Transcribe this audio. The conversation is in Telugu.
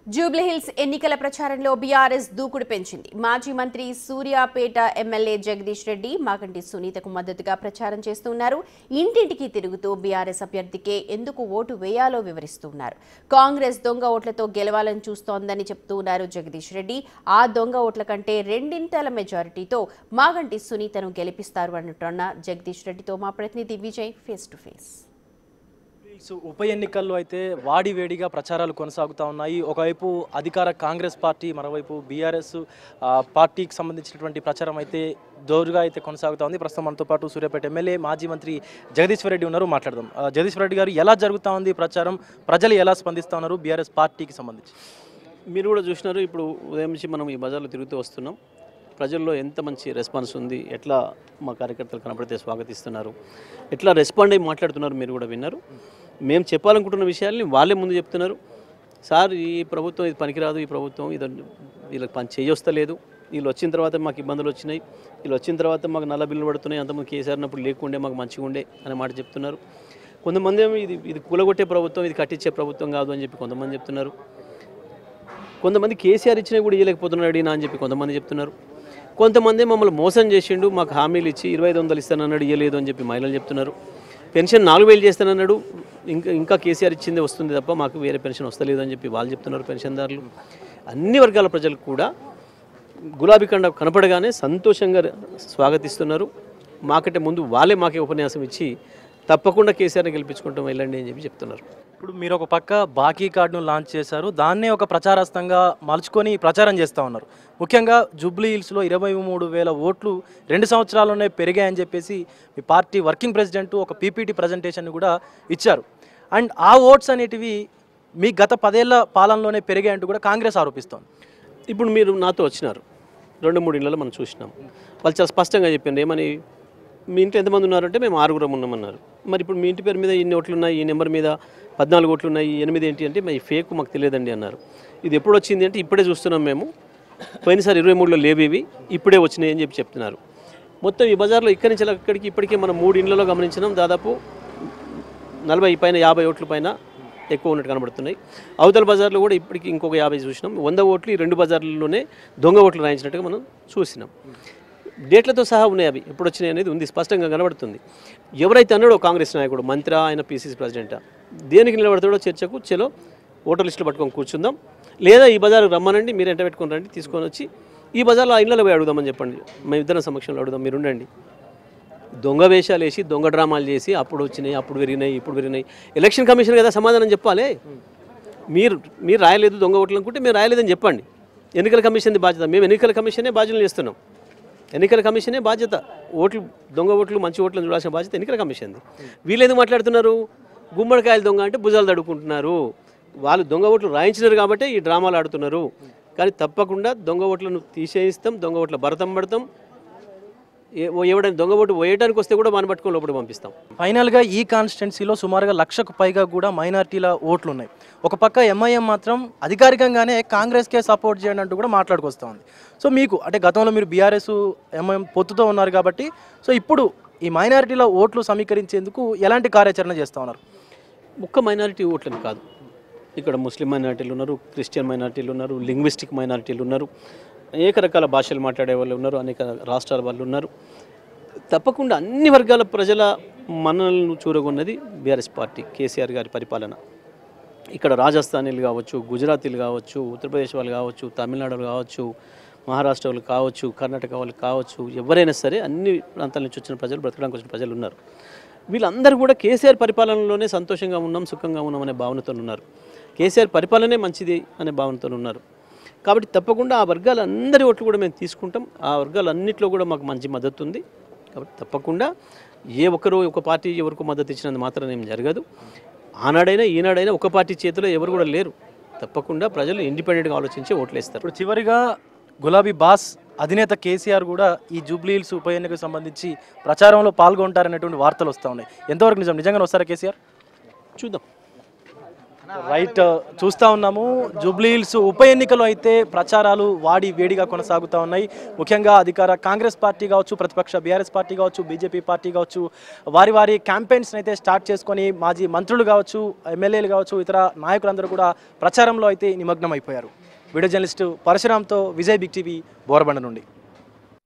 జూబ్లీహిల్స్ ఎన్నికల ప్రచారంలో బీఆర్ఎస్ దూకుడు పెంచింది. మాజీ మంత్రి సూర్యాపేట ఎమ్మెల్యే జగదీష్ రెడ్డి మాగంటి సునీతకు మద్దతుగా ప్రచారం చేస్తున్నారు. ఇంటింటికి తిరుగుతూ బీఆర్ఎస్ అభ్యర్థికే ఎందుకు ఓటు వేయాలో వివరిస్తున్నారు. కాంగ్రెస్ దొంగ ఓట్లతో గెలవాలని చూస్తోందని చెప్తున్నారు జగదీష్ రెడ్డి. ఆ దొంగ ఓట్ల కంటే రెండింతల మెజారిటీతో మాగంటి సునీతను గెలిపిస్తారు అంటున్న జగదీష్ రెడ్డితో మా ప్రతినిధి విజయ్ ఫేస్ టు ఫేస్. ఉప ఎన్నికల్లో అయితే వాడివేడిగా ప్రచారాలు కొనసాగుతూ ఉన్నాయి. ఒకవైపు అధికార కాంగ్రెస్ పార్టీ, మరోవైపు బీఆర్ఎస్ పార్టీకి సంబంధించినటువంటి ప్రచారం అయితే జోరుగా అయితే కొనసాగుతూ ఉంది. ప్రస్తుతం మనతో పాటు సూర్యాపేట ఎమ్మెల్యే మాజీ మంత్రి జగదీశ్వర్ రెడ్డి ఉన్నారు. మాట్లాడదాం. జగదీశ్వర్ రెడ్డి గారు, ఎలా జరుగుతూ ఉంది ప్రచారం? ప్రజలు ఎలా స్పందిస్తూ ఉన్నారు బీఆర్ఎస్ పార్టీకి సంబంధించి? మీరు కూడా చూసినారు, ఇప్పుడు ఉదయం నుంచి మనం ఈ బజార్లో తిరుగుతూ వస్తున్నాం. ప్రజల్లో ఎంత మంచి రెస్పాన్స్ ఉంది, ఎట్లా మా కార్యకర్తలు కనపడితే స్వాగతిస్తున్నారు, ఎట్లా రెస్పాండ్ అయ్యి మాట్లాడుతున్నారు, మీరు కూడా విన్నారు. మేము చెప్పాలనుకుంటున్న విషయాల్ని వాళ్ళే ముందు చెప్తున్నారు. సార్, ఈ ప్రభుత్వం ఇది పనికిరాదు, ఈ ప్రభుత్వం ఇది వీళ్ళకి పని చేయొస్తలేదు, వీళ్ళు వచ్చిన తర్వాత మాకు ఇబ్బందులు వచ్చినాయి, వీళ్ళు వచ్చిన తర్వాత మాకు నల్ల బిల్లు పడుతున్నాయి, అంతమంది కేసీఆర్ అన్నప్పుడు లేకుండే మాకు మంచిగా ఉండే అనే మాట చెప్తున్నారు. కొంతమంది ఏమో ఇది కూలగొట్టే ప్రభుత్వం, ఇది కట్టించే ప్రభుత్వం కాదు అని చెప్పి కొంతమంది చెప్తున్నారు. కొంతమంది కేసీఆర్ ఇచ్చినా కూడా ఇవ్వలేకపోతున్నాడు అడిగినా అని చెప్పి కొంతమంది చెప్తున్నారు. కొంతమంది మమ్మల్ని మోసం చేసిండు, మాకు హామీలు ఇచ్చి 2500 ఇస్తానన్నాడు, ఇవ్వలేదు అని చెప్పి మహిళలు చెప్తున్నారు. పెన్షన్ 4000 చేస్తానన్నాడు, ఇంకా కేసీఆర్ ఇచ్చిందే వస్తుంది తప్ప మాకు వేరే పెన్షన్ వస్తలేదు అని చెప్పి వాళ్ళు చెప్తున్నారు పెన్షన్దారులు. అన్ని వర్గాల ప్రజలు కూడా గులాబీ కండ కనపడగానే సంతోషంగా స్వాగతిస్తున్నారు. మాకంటే ముందు వాళ్ళే మాకే ఉపన్యాసం ఇచ్చి తప్పకుండా కేసీఆర్ని గెలిపించుకుంటాం వెళ్ళండి అని చెప్పి చెప్తున్నారు. ఇప్పుడు మీరు ఒక పక్క బాకీ కార్డును లాంచ్ చేశారు, దాన్నే ఒక ప్రచారాస్తంగా మలుచుకొని ప్రచారం చేస్తూ ఉన్నారు. ముఖ్యంగా జూబ్లీహిల్స్లో 23,000 ఓట్లు 2 సంవత్సరాల్లోనే పెరిగాయని చెప్పేసి మీ పార్టీ వర్కింగ్ ప్రెసిడెంట్ ఒక పీపీటీ ప్రజెంటేషన్ కూడా ఇచ్చారు. అండ్ ఆ ఓట్స్ అనేటివి మీ గత 10 ఏళ్ల పాలనలోనే పెరిగాయంటూ కూడా కాంగ్రెస్ ఆరోపిస్తోంది. ఇప్పుడు మీరు నాతో వచ్చినారు, 2-3 ఇళ్లలో మనం చూసినాం. వాళ్ళు చాలా స్పష్టంగా చెప్పింది, ఏమని, మీ ఇంట్లో ఎంతమంది ఉన్నారంటే మేము 6 ఉన్నామన్నారు. మరి ఇప్పుడు మీ ఇంటి పేరు మీద ఇన్ని ఓట్లు ఉన్నాయి, ఈ నెంబర్ మీద 14 ఓట్లు ఉన్నాయి, 8 ఏంటి అంటే మరి ఫేక్ మాకు తెలియదండి అన్నారు. ఇది ఎప్పుడు వచ్చింది అంటే ఇప్పుడే చూస్తున్నాం మేము, పోయినసారి 23లో లేవు ఇవి, ఇప్పుడే వచ్చినాయి అని చెప్పి చెప్తున్నారు. మొత్తం ఈ బజార్లో ఇక్కడి నుంచి అక్కడికి ఇప్పటికే మనం 3 ఇండ్లలో గమనించినాం, దాదాపు 40 పైన 50 ఓట్ల పైన ఎక్కువ ఉన్నట్టు కనబడుతున్నాయి. అవతల బజార్లో కూడా ఇప్పటికి ఇంకొక 50 చూసినాం. 100 ఓట్లు ఈ 2 బజార్లలోనే దొంగ ఓట్లు రాయించినట్టుగా మనం చూసినాం. డేట్లతో సహా ఉన్నాయి, అవి ఎప్పుడు వచ్చినాయి అనేది ఉంది, స్పష్టంగా కనబడుతుంది. ఎవరైతే అన్నాడో కాంగ్రెస్ నాయకుడు, మంత్రి, ఆయన పీసీసీ ప్రెసిడెంటా, దేనికి నిలబడతాడో చర్చకు చలో ఓటర్ లిస్టులు పట్టుకొని కూర్చుందాం, లేదా ఈ బజార్కి రమ్మనండి, మీరు ఎంట పెట్టుకొని రండి, తీసుకొని వచ్చి ఈ బజార్లో ఆ ఇళ్ళలో పోయి అడుగుదామని చెప్పండి, మేము ఇద్దరం సమక్షంలో అడుగుదాం, మీరు ఉండండి. దొంగ వేషాలు వేసి దొంగ డ్రామాలు చేసి అప్పుడు వచ్చినాయి, అప్పుడు పెరిగినాయి, ఇప్పుడు పెరిగినాయి. ఎలక్షన్ కమిషన్ కదా సమాధానం చెప్పాలి. మీరు రాయలేదు దొంగ ఓట్లు అనుకుంటే మీరు రాయలేదని చెప్పండి. ఎన్నికల కమిషన్ది బాధ్యత, మేము ఎన్నికల కమిషనే బాధ్యతలు చేస్తున్నాం. ఎన్నికల కమిషనే బాధ్యత, ఓట్లు దొంగ ఓట్లు మంచి ఓట్లను చూడాల్సిన బాధ్యత ఎన్నికల కమిషన్ది. వీళ్ళు ఎందుకు మాట్లాడుతున్నారు? గుమ్మడికాయలు దొంగ అంటే భుజాలు తడుకుంటున్నారు. వాళ్ళు దొంగ ఓట్లు రాయించినారు కాబట్టి ఈ డ్రామాలు ఆడుతున్నారు. కానీ తప్పకుండా దొంగ ఓట్లను తీసేయిస్తాం, దొంగ ఓట్ల భరతం పడతాం. ఎవడైనా దొంగ ఓటు వేయడానికి వస్తే కూడా మన పట్టుకొని లోపల పంపిస్తాం. ఫైనల్గా ఈ కాన్స్టిట్యున్సీలో సుమారుగా 1,00,000కు పైగా కూడా మైనార్టీల ఓట్లు ఉన్నాయి. ఒక పక్క ఎంఐఎం మాత్రం అధికారికంగానే కాంగ్రెస్కే సపోర్ట్ చేయండి అంటూ కూడా మాట్లాడుకొస్తూ ఉంది. సో మీకు అంటే గతంలో మీరు బీఆర్ఎస్ ఎంఐఎం పొత్తుతో ఉన్నారు కాబట్టి, సో ఇప్పుడు ఈ మైనారిటీల ఓట్లు సమీకరించేందుకు ఎలాంటి కార్యాచరణ చేస్తూ ఉన్నారు? ఒక్క మైనారిటీ ఓట్లని కాదు, ఇక్కడ ముస్లిం మైనారిటీలు ఉన్నారు, క్రిస్టియన్ మైనారిటీలు ఉన్నారు, లింగ్విస్టిక్ మైనారిటీలు ఉన్నారు, అనేక రకాల భాషలు మాట్లాడే వాళ్ళు ఉన్నారు, అనేక రాష్ట్రాల వాళ్ళు ఉన్నారు. తప్పకుండా అన్ని వర్గాల ప్రజల మనల్ని చూరగొన్నది బీఆర్ఎస్ పార్టీ, కేసీఆర్ గారి పరిపాలన. ఇక్కడ రాజస్థానీలు కావచ్చు, గుజరాతీలు కావచ్చు, ఉత్తరప్రదేశ్ వాళ్ళు కావచ్చు, తమిళనాడు కావచ్చు, మహారాష్ట్ర వాళ్ళు కావచ్చు, కర్ణాటక వాళ్ళు కావచ్చు, ఎవరైనా సరే అన్ని ప్రాంతాల నుంచి వచ్చిన ప్రజలు, బ్రతకడానికి వచ్చిన ప్రజలు ఉన్నారు. వీళ్ళందరూ కూడా కేసీఆర్ పరిపాలనలోనే సంతోషంగా ఉన్నాం, సుఖంగా ఉన్నాం అనే భావనతో ఉన్నారు. కేసీఆర్ పరిపాలనే మంచిది అనే భావనతో ఉన్నారు. కాబట్టి తప్పకుండా ఆ వర్గాలందరి ఓట్లు కూడా మేము తీసుకుంటాం. ఆ వర్గాలన్నింటిలో కూడా మాకు మంచి మద్దతు ఉంది. కాబట్టి తప్పకుండా ఏ ఒక్కరు ఒక పార్టీ ఎవరికి మద్దతు ఇచ్చినందుకు మాత్రం ఏం జరగదు. ఆనాడైనా ఈనాడైనా ఒక పార్టీ చేతిలో ఎవరు కూడా లేరు. తప్పకుండా ప్రజలు ఇండిపెండెంట్గా ఆలోచించి ఓట్లు వేస్తారు. ఇప్పుడు చివరిగా గులాబీ బాస్ అధినేత కేసీఆర్ కూడా ఈ జూబ్లీహిల్స్ ఉప ఎన్నికకు సంబంధించి ప్రచారంలో పాల్గొంటారనేటువంటి వార్తలు వస్తూ ఉన్నాయి. ఎంతవరకు నిజంగానే వస్తారా కేసీఆర్? చూద్దాం. రైట్ చూస్తూ ఉన్నాము. జూబ్లీహిల్స్ ఉప ఎన్నికలు అయితే ప్రచారాలు వాడి వేడిగా కొనసాగుతూ ఉన్నాయి. ముఖ్యంగా అధికార కాంగ్రెస్ పార్టీ కావచ్చు, ప్రతిపక్ష బీఆర్ఎస్ పార్టీ కావచ్చు, బీజేపీ పార్టీ కావచ్చు, వారి క్యాంపెయిన్స్ అయితే స్టార్ట్ చేసుకొని మాజీ మంత్రులు కావచ్చు, ఎమ్మెల్యేలు కావచ్చు, ఇతర నాయకులందరూ కూడా ప్రచారంలో అయితే నిమగ్నం అయిపోయారు. వీడియో జర్నలిస్టు పరశురామ్తో విజయ్ బిగ్ టీవీ బోరబండ నుండి.